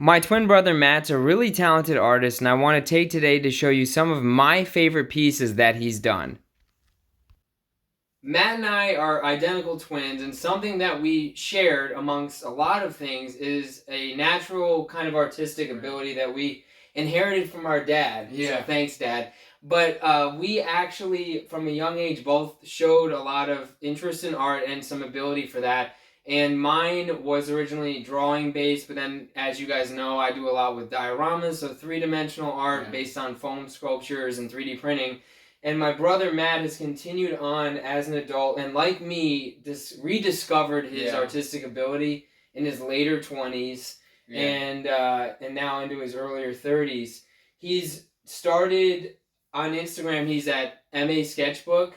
My twin brother Matt's a really talented artist, and I want to take today to show you some of my favorite pieces that he's done. Matt and I are identical twins, and something that we shared amongst a lot of things is a natural kind of artistic ability that we inherited from our dad. Yeah. So thanks, Dad. But we actually, from a young age, both showed a lot of interest in art and some ability for that. And mine was originally drawing based, but then, as you guys know, I do a lot with dioramas, so three-dimensional art based on foam sculptures and 3D printing. And my brother Matt has continued on as an adult, and like me, rediscovered his artistic ability in his later 20s, and now into his earlier 30s. He's started on Instagram. He's at MA Sketchbook,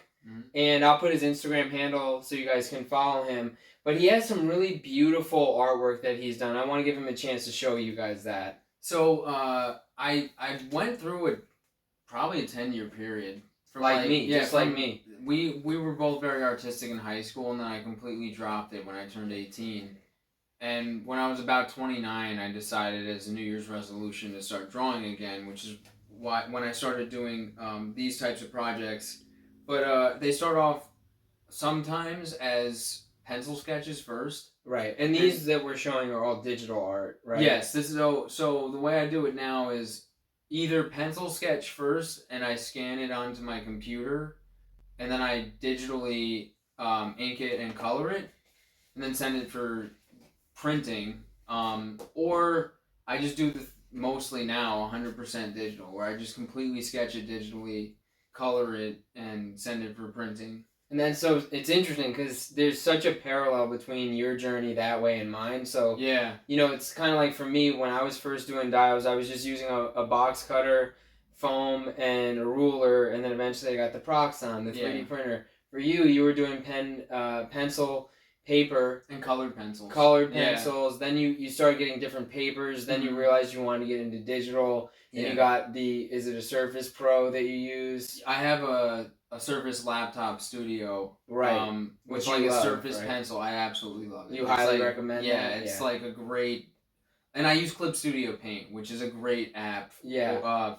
and I'll put his Instagram handle so you guys can follow him. But he has some really beautiful artwork that he's done. I want to give him a chance to show you guys that. So I went through it probably a 10-year period. Like me. We were both very artistic in high school, and then I completely dropped it when I turned 18. And when I was about 29, I decided as a New Year's resolution to start drawing again, which is why when I started doing these types of projects. But they start off sometimes as pencil sketches first. Right, and these that we're showing are all digital art, right? Yes, this is so the way I do it now is either pencil sketch first, and I scan it onto my computer, and then I digitally ink it and color it, and then send it for printing. Or I just do mostly now 100% digital, where I just completely sketch it digitally, color it, and send it for printing. And then so it's interesting because there's such a parallel between your journey that way and mine. So yeah, it's kind of like for me when I was first doing dials, I was just using a box cutter, foam, and a ruler, and then eventually I got the Proxon, the 3D printer. For you were doing pencil, paper, and colored pencils. Then you started getting different papers. Then you realized you wanted to get into digital. And you got is it a Surface Pro that you use? I have a Surface Laptop Studio, right? With like a Surface pencil. I absolutely love it. You highly recommend that? Yeah, it's like a great, and I use Clip Studio Paint, which is a great app.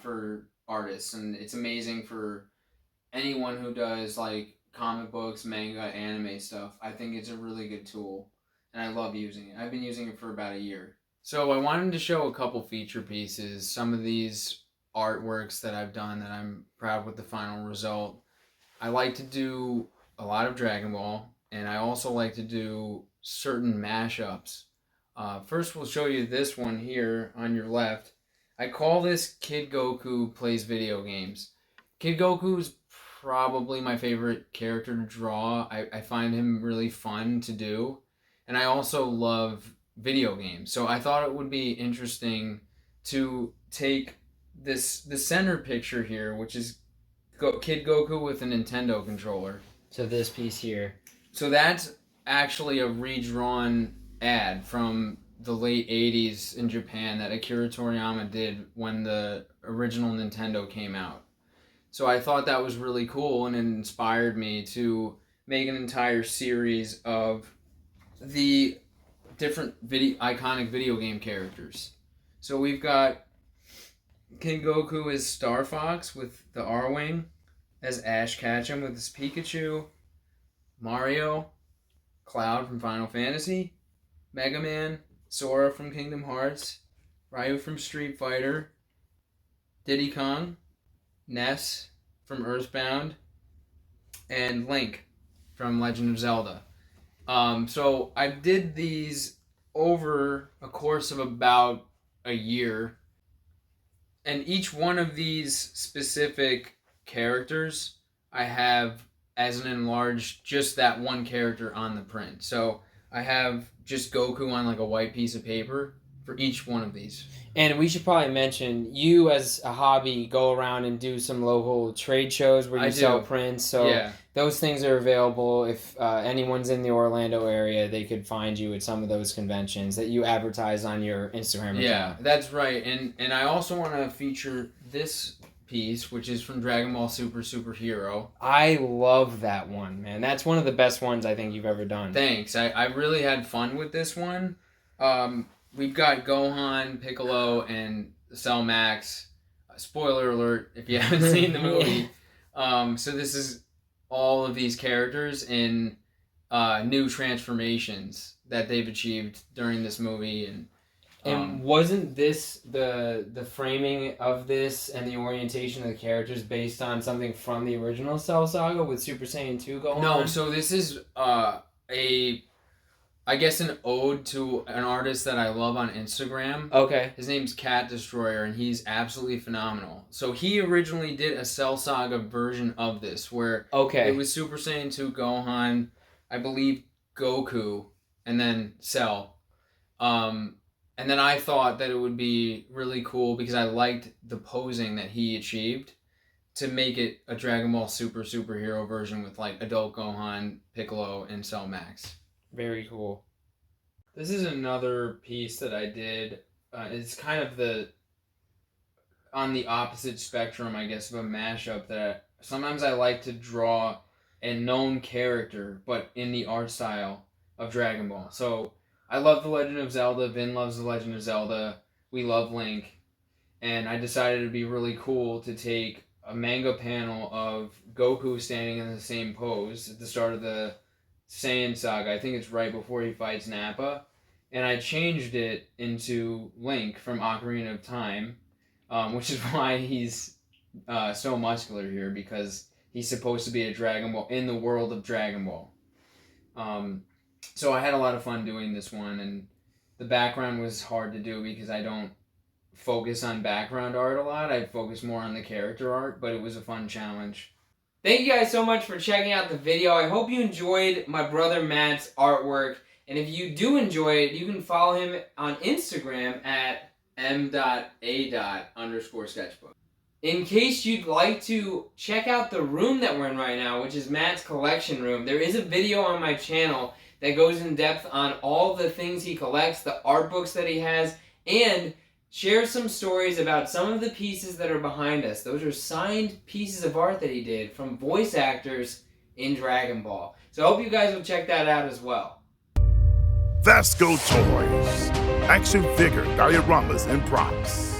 For artists, and it's amazing for anyone who does like comic books, manga, anime stuff. I think it's a really good tool, and I love using it. I've been using it for about a year. So I wanted to show a couple feature pieces, some of these artworks that I've done that I'm proud with the final result. I like to do a lot of Dragon Ball, and I also like to do certain mashups. First, we'll show you this one here on your left. I call this Kid Goku Plays Video Games. Kid Goku is probably my favorite character to draw. I find him really fun to do, and I also love video games. So I thought it would be interesting to take the center picture here, which is Kid Goku with a Nintendo controller. So this piece here. So that's actually a redrawn ad from the late 80s in Japan that Akira Toriyama did when the original Nintendo came out. So I thought that was really cool, and it inspired me to make an entire series of the different iconic video game characters. So we've got Kid Goku as Star Fox with the R-Wing, as Ash Ketchum with his Pikachu, Mario, Cloud from Final Fantasy, Mega Man, Sora from Kingdom Hearts, Ryu from Street Fighter, Diddy Kong, Ness from Earthbound, and Link from Legend of Zelda. So I did these over a course of about a year, and each one of these specific characters I have as an enlarged just that one character on the print. So I have just Goku on like a white piece of paper for each one of these. And we should probably mention, you as a hobby go around and do some local trade shows where you sell prints. So those things are available. If anyone's in the Orlando area, they could find you at some of those conventions that you advertise on your Instagram account. Yeah, that's right. And I also want to feature this piece, which is from Dragon Ball Super Superhero. I love that one, man. That's one of the best ones I think you've ever done. Thanks. I really had fun with this one. we've got Gohan, Piccolo, and Cell Max. Spoiler alert if you haven't seen the movie. So this is all of these characters in new transformations that they've achieved during this movie, and wasn't this the framing of this and the orientation of the characters based on something from the original Cell Saga with Super Saiyan 2 going on? No, so this is I guess an ode to an artist that I love on Instagram. Okay. His name's Cat Destroyer, and he's absolutely phenomenal. So he originally did a Cell Saga version of this, where it was Super Saiyan 2 Gohan, I believe Goku, and then Cell. And then I thought that it would be really cool because I liked the posing that he achieved to make it a Dragon Ball Super superhero version with like adult Gohan, Piccolo, and Cell Max. Very cool. This is another piece that I did. It's kind of on the opposite spectrum, I guess, of a mashup that sometimes I like to draw a known character, but in the art style of Dragon Ball. So I love The Legend of Zelda. Vin loves The Legend of Zelda. We love Link. And I decided it'd be really cool to take a manga panel of Goku standing in the same pose at the start of the Saiyan Saga. I think it's right before he fights Nappa. And I changed it into Link from Ocarina of Time, which is why he's so muscular here, because he's supposed to be a Dragon Ball in the world of Dragon Ball. So I had a lot of fun doing this one, and the background was hard to do because I don't focus on background art a lot. I focus more on the character art, but it was a fun challenge. Thank you guys so much for checking out the video. I hope you enjoyed my brother Matt's artwork. And if you do enjoy it, you can follow him on Instagram at m.a._sketchbook. In case you'd like to check out the room that we're in right now, which is Matt's collection room, there is a video on my channel that goes in depth on all the things he collects, the art books that he has, and shares some stories about some of the pieces that are behind us. Those are signed pieces of art that he did from voice actors in Dragon Ball. So I hope you guys will check that out as well. Vascotoys, action figure dioramas and props.